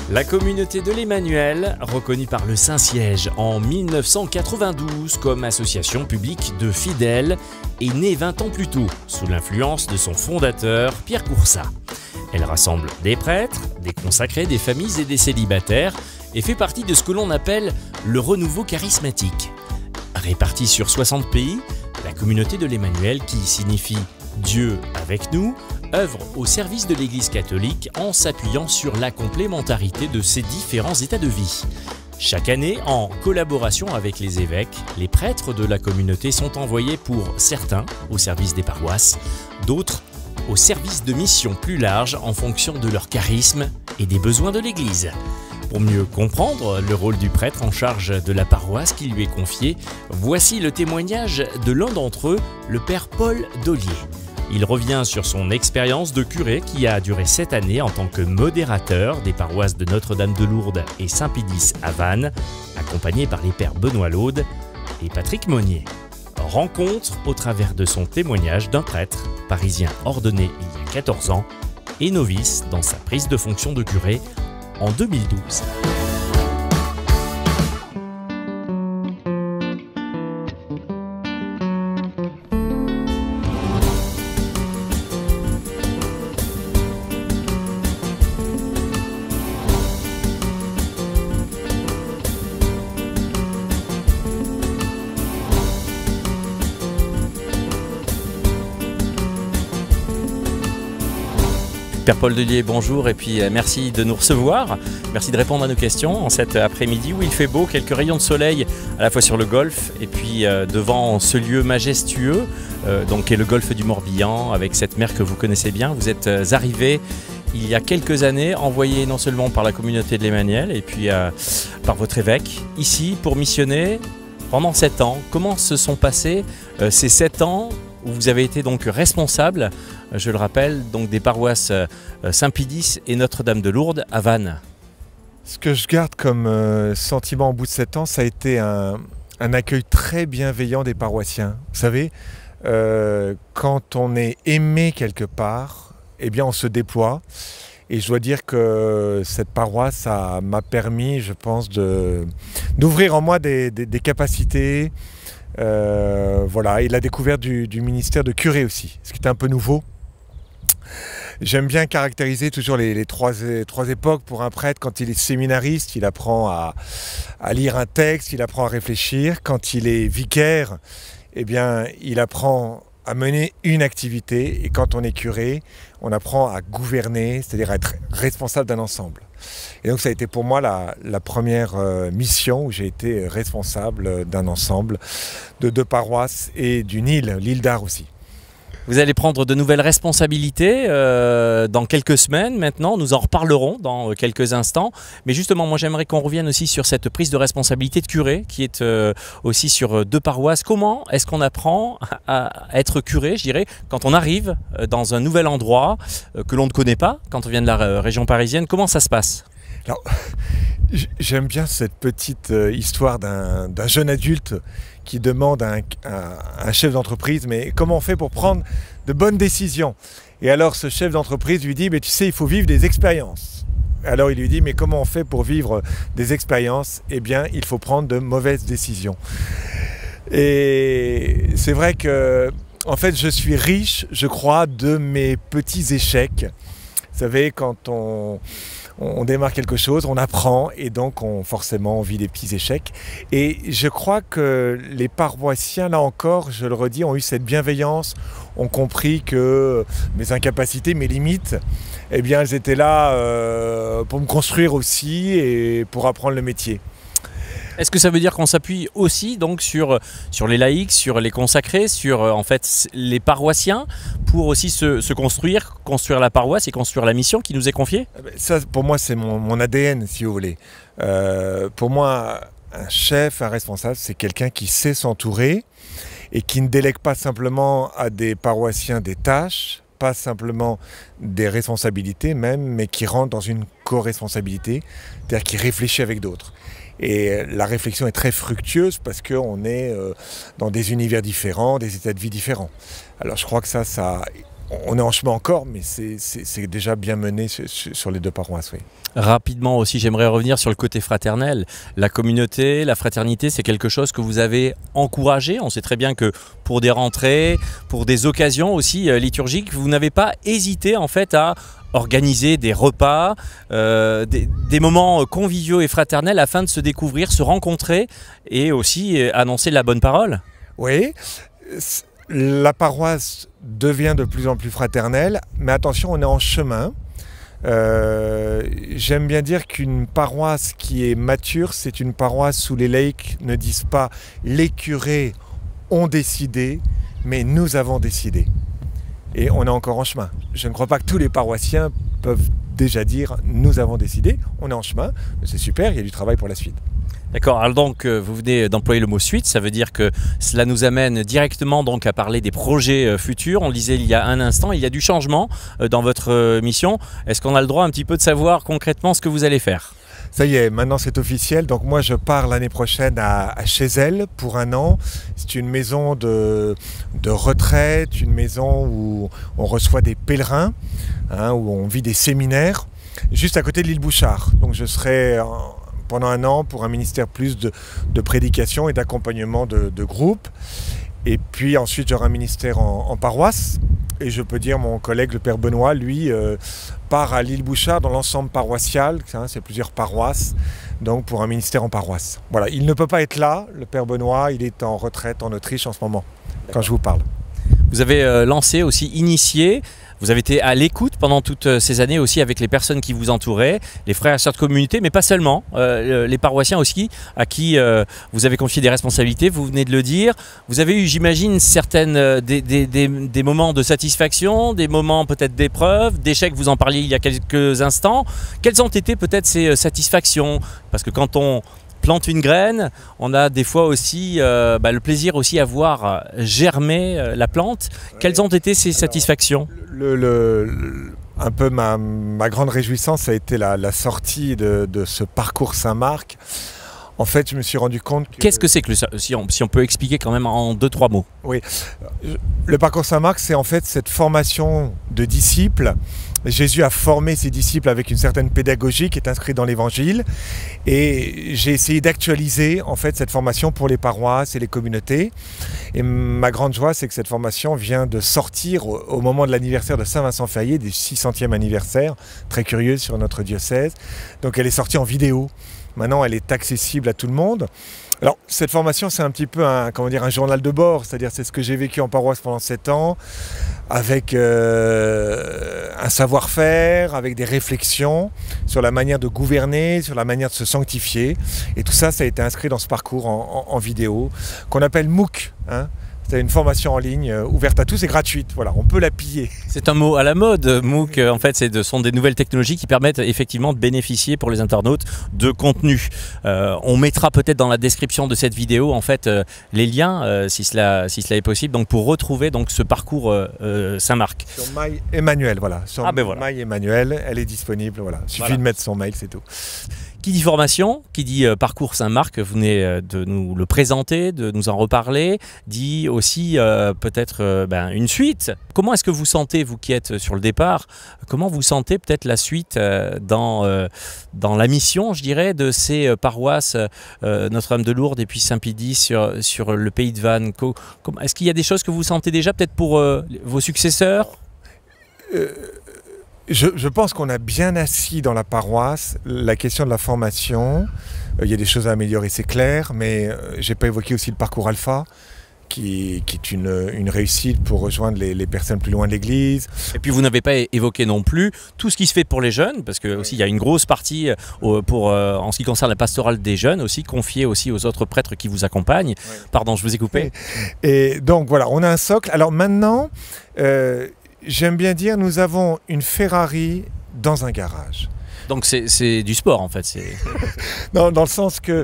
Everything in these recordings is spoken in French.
La communauté de l'Emmanuel, reconnue par le Saint-Siège en 1992 comme association publique de fidèles, est née 20 ans plus tôt, sous l'influence de son fondateur, Pierre Coursat. Elle rassemble des prêtres, des consacrés, des familles et des célibataires et fait partie de ce que l'on appelle le renouveau charismatique. Répartie sur 60 pays, la communauté de l'Emmanuel, qui signifie « Dieu avec nous », œuvre au service de l'Église catholique en s'appuyant sur la complémentarité de ses différents états de vie. Chaque année, en collaboration avec les évêques, les prêtres de la communauté sont envoyés pour certains au service des paroisses, d'autres au service de missions plus larges en fonction de leur charisme et des besoins de l'Église. Pour mieux comprendre le rôle du prêtre en charge de la paroisse qui lui est confiée, voici le témoignage de l'un d'entre eux, le père Paul Dollier. Il revient sur son expérience de curé qui a duré 7 années en tant que modérateur des paroisses de Notre-Dame de Lourdes et Saint-Pédis à Vannes, accompagné par les pères Benoît Laude et Patrick Monnier. Rencontre au travers de son témoignage d'un prêtre parisien ordonné il y a 14 ans et novice dans sa prise de fonction de curé en 2012. Père Paul Dollier, bonjour et puis merci de nous recevoir. Merci de répondre à nos questions en cet après-midi où il fait beau, quelques rayons de soleil à la fois sur le golfe et puis devant ce lieu majestueux, donc qui est le golfe du Morbihan avec cette mer que vous connaissez bien. Vous êtes arrivé il y a quelques années, envoyé non seulement par la communauté de l'Emmanuel et puis par votre évêque ici pour missionner pendant 7 ans. Comment se sont passés ces 7 ans où vous avez été donc responsable, je le rappelle, donc des paroisses Saint-Pédis et Notre-Dame de Lourdes à Vannes? Ce que je garde comme sentiment au bout de 7 ans, ça a été un accueil très bienveillant des paroissiens. Vous savez, quand on est aimé quelque part, eh bien on se déploie. Et je dois dire que cette paroisse m'a permis, je pense, d'ouvrir en moi des capacités. Voilà, et la découverte du ministère de curé aussi, ce qui est un peu nouveau. J'aime bien caractériser toujours les trois époques pour un prêtre. Quand il est séminariste, il apprend à lire un texte, il apprend à réfléchir. Quand il est vicaire, eh bien, il apprend à mener une activité. Et quand on est curé, on apprend à gouverner, c'est-à-dire à être responsable d'un ensemble. Et donc ça a été pour moi la première mission où j'ai été responsable d'un ensemble de 2 paroisses et d'une île, l'île d'Ar aussi. Vous allez prendre de nouvelles responsabilités dans quelques semaines maintenant, nous en reparlerons dans quelques instants. Mais justement, moi j'aimerais qu'on revienne aussi sur cette prise de responsabilité de curé qui est aussi sur 2 paroisses. Comment est-ce qu'on apprend à être curé, je dirais, quand on arrive dans un nouvel endroit que l'on ne connaît pas, quand on vient de la région parisienne? Comment ça se passe? Alors, j'aime bien cette petite histoire d'un jeune adulte qui demande à un chef d'entreprise « mais comment on fait pour prendre de bonnes décisions ?» Et alors ce chef d'entreprise lui dit « mais tu sais, il faut vivre des expériences ». Alors il lui dit « mais comment on fait pour vivre des expériences ?» Eh bien, il faut prendre de mauvaises décisions. Et c'est vrai que, en fait, je suis riche, je crois, de mes petits échecs. Vous savez, quand on démarre quelque chose, on apprend et donc forcément on vit des petits échecs. Et je crois que les paroissiens, là encore, je le redis, ont eu cette bienveillance, ont compris que mes incapacités, mes limites, eh bien elles étaient là pour me construire aussi et pour apprendre le métier. Est-ce que ça veut dire qu'on s'appuie aussi donc sur les laïcs, sur les consacrés, sur en fait les paroissiens pour aussi se construire la paroisse et construire la mission qui nous est confiée? Ça, pour moi, c'est mon ADN, si vous voulez. Pour moi, un chef, un responsable, c'est quelqu'un qui sait s'entourer et qui ne délègue pas simplement à des paroissiens des tâches, pas simplement des responsabilités même, mais qui rentre dans une co-responsabilité, c'est-à-dire qui réfléchit avec d'autres. Et la réflexion est très fructueuse parce qu'on est dans des univers différents, des états de vie différents. Alors je crois que ça on est en chemin encore, mais c'est déjà bien mené sur les deux paroisses. Oui. Rapidement aussi, j'aimerais revenir sur le côté fraternel. La communauté, la fraternité, c'est quelque chose que vous avez encouragé. On sait très bien que pour des rentrées, pour des occasions aussi liturgiques, vous n'avez pas hésité en fait à organiser des repas, des moments conviviaux et fraternels afin de se découvrir, se rencontrer et aussi annoncer la bonne parole. Oui, la paroisse devient de plus en plus fraternelle, mais attention, on est en chemin. J'aime bien dire qu'une paroisse qui est mature, c'est une paroisse où les laïcs ne disent pas « les curés ont décidé », mais « nous avons décidé ». Et on est encore en chemin. Je ne crois pas que tous les paroissiens peuvent déjà dire « nous avons décidé », on est en chemin, c'est super, il y a du travail pour la suite. D'accord, alors donc vous venez d'employer le mot suite, ça veut dire que cela nous amène directement donc à parler des projets futurs. On le disait il y a un instant, il y a du changement dans votre mission. Est-ce qu'on a le droit un petit peu de savoir concrètement ce que vous allez faire ? Ça y est, maintenant c'est officiel. Donc moi je pars l'année prochaine à Chézelles pour 1 an. C'est une maison de retraite, une maison où on reçoit des pèlerins, où on vit des séminaires, juste à côté de l'île Bouchard. Donc je serai pendant 1 an pour un ministère plus de prédication et d'accompagnement de groupe. Et puis ensuite j'aurai un ministère en paroisse. Et je peux dire, mon collègue le Père Benoît, lui, part à l'île Bouchard dans l'ensemble paroissial, c'est plusieurs paroisses, donc pour un ministère en paroisse. Voilà, il ne peut pas être là, le Père Benoît, il est en retraite en Autriche en ce moment, quand je vous parle. Vous avez lancé aussi, initié, vous avez été à l'écoute pendant toutes ces années aussi avec les personnes qui vous entouraient, les frères et sœurs de communauté, mais pas seulement, les paroissiens aussi, à qui vous avez confié des responsabilités, vous venez de le dire. Vous avez eu, j'imagine, certaines des moments de satisfaction, des moments peut-être d'épreuve, d'échecs, vous en parliez il y a quelques instants. Quelles ont été peut-être ces satisfactions? Parce que quand on plante une graine, on a des fois aussi le plaisir aussi à voir germer la plante. Quelles ont été ces satisfactions? Un peu ma grande réjouissance, ça a été la sortie de ce parcours Saint-Marc. En fait, je me suis rendu compte que... Qu'est-ce que c'est que si on peut expliquer quand même en 2-3 mots? Oui, le parcours Saint-Marc, c'est en fait cette formation de disciples. Jésus a formé ses disciples avec une certaine pédagogie qui est inscrite dans l'Évangile. Et j'ai essayé d'actualiser en fait cette formation pour les paroisses et les communautés. Et ma grande joie, c'est que cette formation vient de sortir au moment de l'anniversaire de Saint-Vincent-Ferrier, du 600e anniversaire, très curieux sur notre diocèse. Donc elle est sortie en vidéo. Maintenant, elle est accessible à tout le monde. Alors, cette formation, c'est un petit peu un journal de bord, c'est-à-dire c'est ce que j'ai vécu en paroisse pendant 7 ans, avec un savoir-faire, avec des réflexions sur la manière de gouverner, sur la manière de se sanctifier. Et tout ça, ça a été inscrit dans ce parcours en vidéo, qu'on appelle MOOC. C'est une formation en ligne ouverte à tous et gratuite. Voilà, on peut la piller. C'est un mot à la mode, MOOC. En fait, ce sont des nouvelles technologies qui permettent effectivement de bénéficier pour les internautes de contenu. On mettra peut-être dans la description de cette vidéo en fait les liens si cela est possible. Donc pour retrouver donc ce parcours Saint-Marc. Sur Mail Emmanuel, voilà. Sur voilà. Mail Emmanuel, elle est disponible. Voilà. Il suffit de mettre son mail, c'est tout. Qui dit formation, qui dit parcours Saint-Marc, vous venez de nous le présenter, de nous en reparler, dit aussi peut-être une suite. Comment est-ce que vous sentez, vous qui êtes sur le départ, comment vous sentez peut-être la suite dans la mission, je dirais, de ces paroisses Notre-Dame de Lourdes et puis Saint-Pédis sur le pays de Vannes? Est-ce qu'il y a des choses que vous sentez déjà peut-être pour vos successeurs? Je pense qu'on a bien assis dans la paroisse la question de la formation. Il y a des choses à améliorer, c'est clair, mais je n'ai pas évoqué aussi le parcours Alpha, qui est une réussite pour rejoindre les personnes plus loin de l'Église. Et puis vous n'avez pas évoqué non plus tout ce qui se fait pour les jeunes, parce que aussi il y a une grosse partie en ce qui concerne la pastorale des jeunes, aussi confiée aussi aux autres prêtres qui vous accompagnent. Oui. Pardon, je vous ai coupé. Et donc voilà, on a un socle. Alors maintenant... j'aime bien dire, nous avons une Ferrari dans un garage. Donc c'est du sport en fait. Non, dans le sens que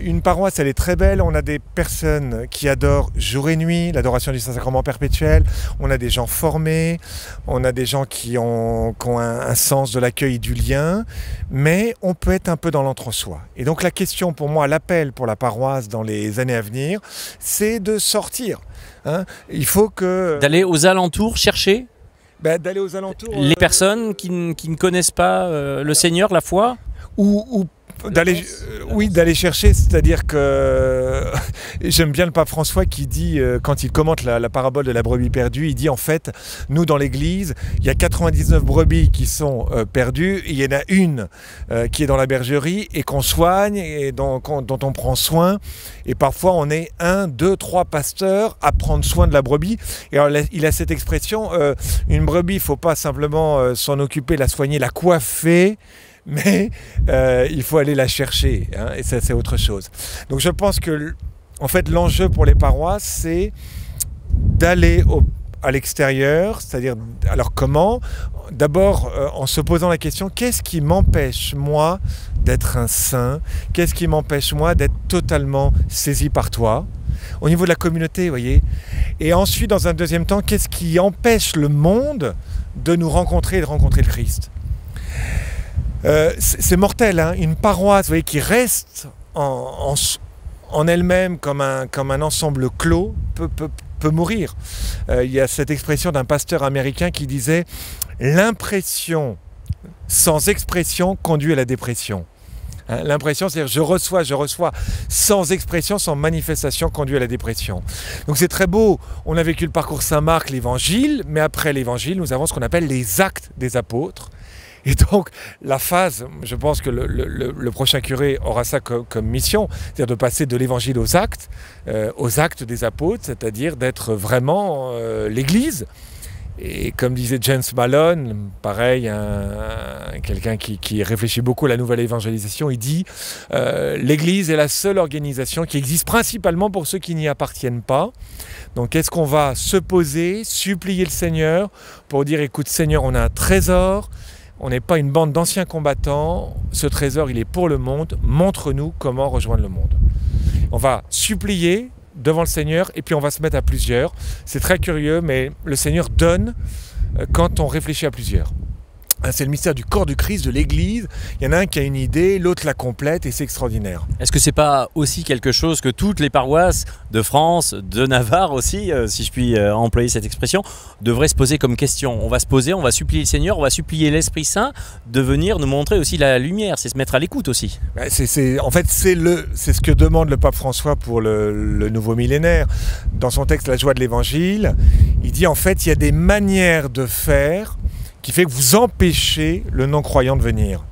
une paroisse, elle est très belle. On a des personnes qui adorent jour et nuit, l'adoration du Saint-Sacrement perpétuel. On a des gens formés, on a des gens qui ont un sens de l'accueil et du lien. Mais on peut être un peu dans l'entre-soi. Et donc la question pour moi, l'appel pour la paroisse dans les années à venir, c'est de sortir. Il faut que... D'aller aux alentours chercher D'aller aux alentours. Les personnes qui ne connaissent pas le Seigneur, la foi, ou d'aller d'aller chercher, c'est-à-dire que j'aime bien le pape François qui dit, quand il commente la parabole de la brebis perdue, il dit en fait, nous dans l'église, il y a 99 brebis qui sont perdues, il y en a une qui est dans la bergerie et qu'on soigne et dont on prend soin, et parfois on est 1, 2, 3 pasteurs à prendre soin de la brebis. Et alors, il a cette expression, une brebis, il ne faut pas simplement s'en occuper, la soigner, la coiffer, mais il faut aller la chercher, hein, et ça c'est autre chose. Donc je pense que en fait l'enjeu pour les paroisses, c'est d'aller à l'extérieur, c'est-à-dire, alors comment? D'abord en se posant la question, qu'est-ce qui m'empêche moi d'être un saint? Qu'est-ce qui m'empêche moi d'être totalement saisi par toi? Au niveau de la communauté, vous voyez. Et ensuite, dans un deuxième temps, qu'est-ce qui empêche le monde de nous rencontrer et de rencontrer le Christ? C'est mortel, hein. Une paroisse, vous voyez, qui reste en elle-même comme un ensemble clos peut mourir. Il y a cette expression d'un pasteur américain qui disait « L'impression sans expression conduit à la dépression ». Hein, l'impression, c'est-à-dire je reçois, sans expression, sans manifestation, conduit à la dépression. Donc c'est très beau, on a vécu le parcours Saint-Marc, l'évangile, mais après l'évangile, nous avons ce qu'on appelle les actes des apôtres. Et donc, la phase, je pense que le prochain curé aura ça comme mission, c'est-à-dire de passer de l'évangile aux actes des apôtres, c'est-à-dire d'être vraiment l'Église. Et comme disait James Malone, pareil, quelqu'un qui réfléchit beaucoup à la nouvelle évangélisation, il dit l'Église est la seule organisation qui existe principalement pour ceux qui n'y appartiennent pas. Donc est-ce qu'on va se poser, supplier le Seigneur pour dire écoute Seigneur, on a un trésor, on n'est pas une bande d'anciens combattants, ce trésor il est pour le monde, montre-nous comment rejoindre le monde. On va supplier devant le Seigneur et puis on va se mettre à plusieurs. C'est très curieux, mais le Seigneur donne quand on réfléchit à plusieurs. C'est le mystère du corps du Christ, de l'Église. Il y en a un qui a une idée, l'autre la complète et c'est extraordinaire. Est-ce que c'est pas aussi quelque chose que toutes les paroisses de France, de Navarre aussi, si je puis employer cette expression, devraient se poser comme question? On va se poser, on va supplier le Seigneur, on va supplier l'Esprit Saint de venir nous montrer aussi la lumière, c'est se mettre à l'écoute aussi. En fait, c'est ce que demande le pape François pour le nouveau millénaire. Dans son texte « La joie de l'Évangile », il dit en fait il y a des manières de faire qui fait que vous empêchez le non-croyant de venir.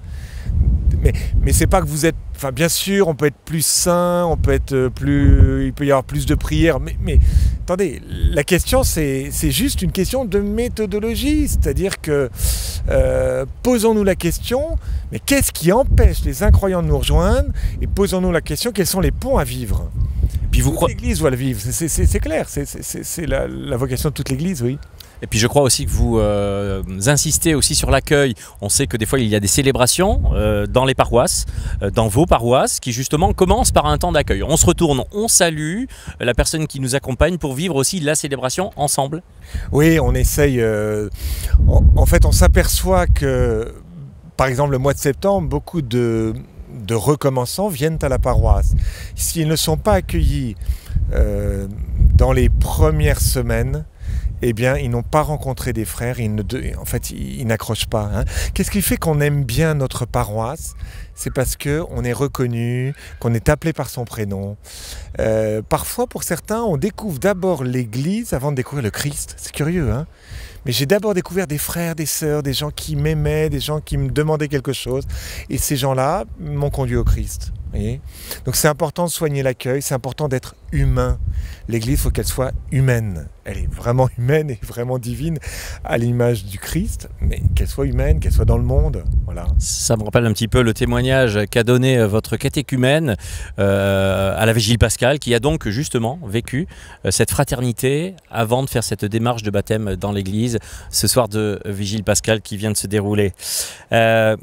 Mais c'est pas que vous êtes... Enfin, bien sûr, on peut être plus saint, on peut être plus... Il peut y avoir plus de prières, mais attendez, la question, c'est juste une question de méthodologie. C'est-à-dire que posons-nous la question, mais qu'est-ce qui empêche les incroyants de nous rejoindre? Et posons-nous la question, quels sont les ponts à vivre? Puis l'Église doit le vivre, c'est clair, c'est la vocation de toute l'Église, oui. Et puis je crois aussi que vous insistez aussi sur l'accueil. On sait que des fois il y a des célébrations dans les paroisses, dans vos paroisses, qui justement commencent par un temps d'accueil. On se retourne, on salue la personne qui nous accompagne pour vivre aussi la célébration ensemble. Oui, on essaye. En fait, on s'aperçoit que, par exemple, le mois de septembre, beaucoup de recommençants viennent à la paroisse. S'ils ne sont pas accueillis dans les premières semaines, eh bien, ils n'ont pas rencontré des frères, en fait, ils n'accrochent pas. Hein. Qu'est-ce qui fait qu'on aime bien notre paroisse? C'est parce qu'on est reconnu, qu'on est appelé par son prénom. Parfois, pour certains, on découvre d'abord l'Église avant de découvrir le Christ. C'est curieux, hein? Mais j'ai d'abord découvert des frères, des sœurs, des gens qui m'aimaient, des gens qui me demandaient quelque chose. Et ces gens-là m'ont conduit au Christ. Voyez. Donc c'est important de soigner l'accueil, c'est important d'être humain. L'Église, il faut qu'elle soit humaine. Elle est vraiment humaine et vraiment divine à l'image du Christ, mais qu'elle soit humaine, qu'elle soit dans le monde. Voilà. Ça me rappelle un petit peu le témoignage qu'a donné votre catéchumène à la Vigile Pascale, qui a donc justement vécu cette fraternité avant de faire cette démarche de baptême dans l'Église, ce soir de Vigile Pascale qui vient de se dérouler.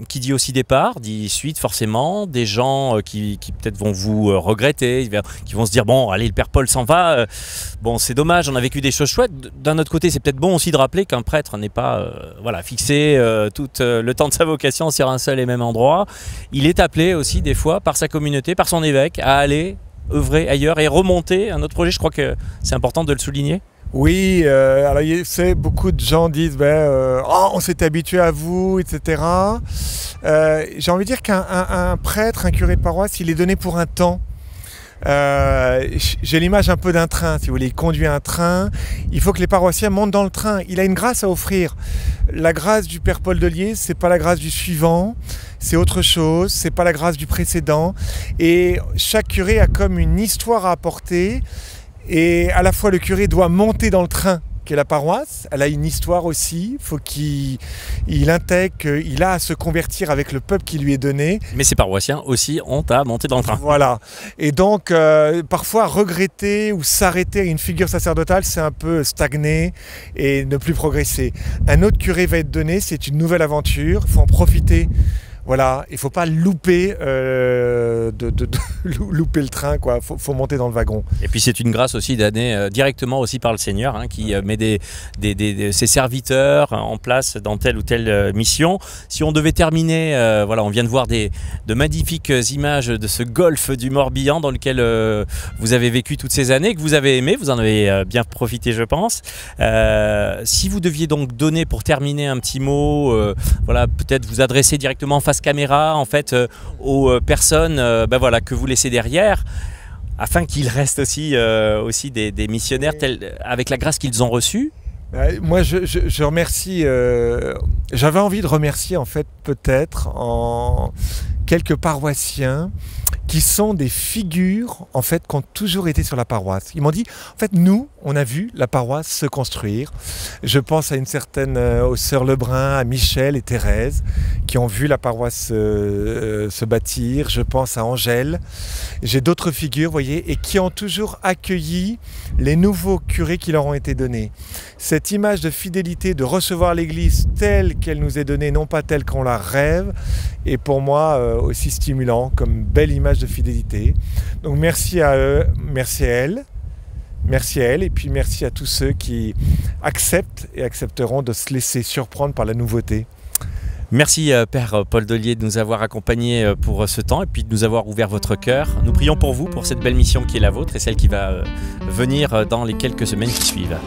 Qui dit aussi départ, dit suite forcément, des gens qui peut-être vont vous regretter, qui vont se dire bon allez le Père Paul s'en va, bon c'est dommage, on a vécu des choses chouettes. D'un autre côté c'est peut-être bon aussi de rappeler qu'un prêtre n'est pas fixé tout le temps de sa vocation sur un seul et même endroit. Il est appelé aussi des fois par sa communauté, par son évêque à aller œuvrer ailleurs et remonter un autre projet. Je crois que c'est important de le souligner. Oui, alors beaucoup de gens disent oh, on s'est habitué à vous, etc. J'ai envie de dire qu'un prêtre, un curé de paroisse, il est donné pour un temps. J'ai l'image un peu d'un train, si vous voulez. Il conduit un train, il faut que les paroissiens montent dans le train. Il a une grâce à offrir. La grâce du Père Paul Delier, c'est pas la grâce du suivant, c'est autre chose, c'est pas la grâce du précédent. Et chaque curé a comme une histoire à apporter. Et à la fois le curé doit monter dans le train qu'est la paroisse, elle a une histoire aussi, il faut qu'il intègre qu'il a à se convertir avec le peuple qui lui est donné. Mais ces paroissiens aussi ont à monter dans le train. Voilà, et donc parfois regretter ou s'arrêter à une figure sacerdotale, c'est un peu stagner et ne plus progresser. Un autre curé va être donné, c'est une nouvelle aventure, il faut en profiter. Voilà, il ne faut pas louper, louper le train, quoi. Faut monter dans le wagon. Et puis c'est une grâce aussi d'année directement aussi par le Seigneur, hein, qui met ses serviteurs en place dans telle ou telle mission. Si on devait terminer, voilà, on vient de voir de magnifiques images de ce golfe du Morbihan dans lequel vous avez vécu toutes ces années, que vous avez aimé, vous en avez bien profité, je pense. Si vous deviez donc donner pour terminer un petit mot, voilà, peut-être vous adresser directement face caméra en fait aux personnes voilà, que vous laissez derrière, afin qu'ils restent aussi des missionnaires avec la grâce qu'ils ont reçue. Moi je remercie, j'avais envie de remercier en fait peut-être quelques paroissiens qui sont des figures en fait qui ont toujours été sur la paroisse. Ils m'ont dit en fait nous on a vu la paroisse se construire. Je pense à une certaine aux sœurs Lebrun, à Michel et Thérèse qui ont vu la paroisse se bâtir. Je pense à Angèle. J'ai d'autres figures, vous voyez, et qui ont toujours accueilli les nouveaux curés qui leur ont été donnés. Cette image de fidélité, de recevoir l'Église telle qu'elle nous est donnée, non pas telle qu'on la rêve, est pour moi aussi stimulant comme belle image de fidélité. Donc merci à eux, merci à elles. Merci à elle et puis merci à tous ceux qui acceptent et accepteront de se laisser surprendre par la nouveauté. Merci Père Paul Delier de nous avoir accompagnés pour ce temps et puis de nous avoir ouvert votre cœur. Nous prions pour vous, pour cette belle mission qui est la vôtre et celle qui va venir dans les quelques semaines qui suivent.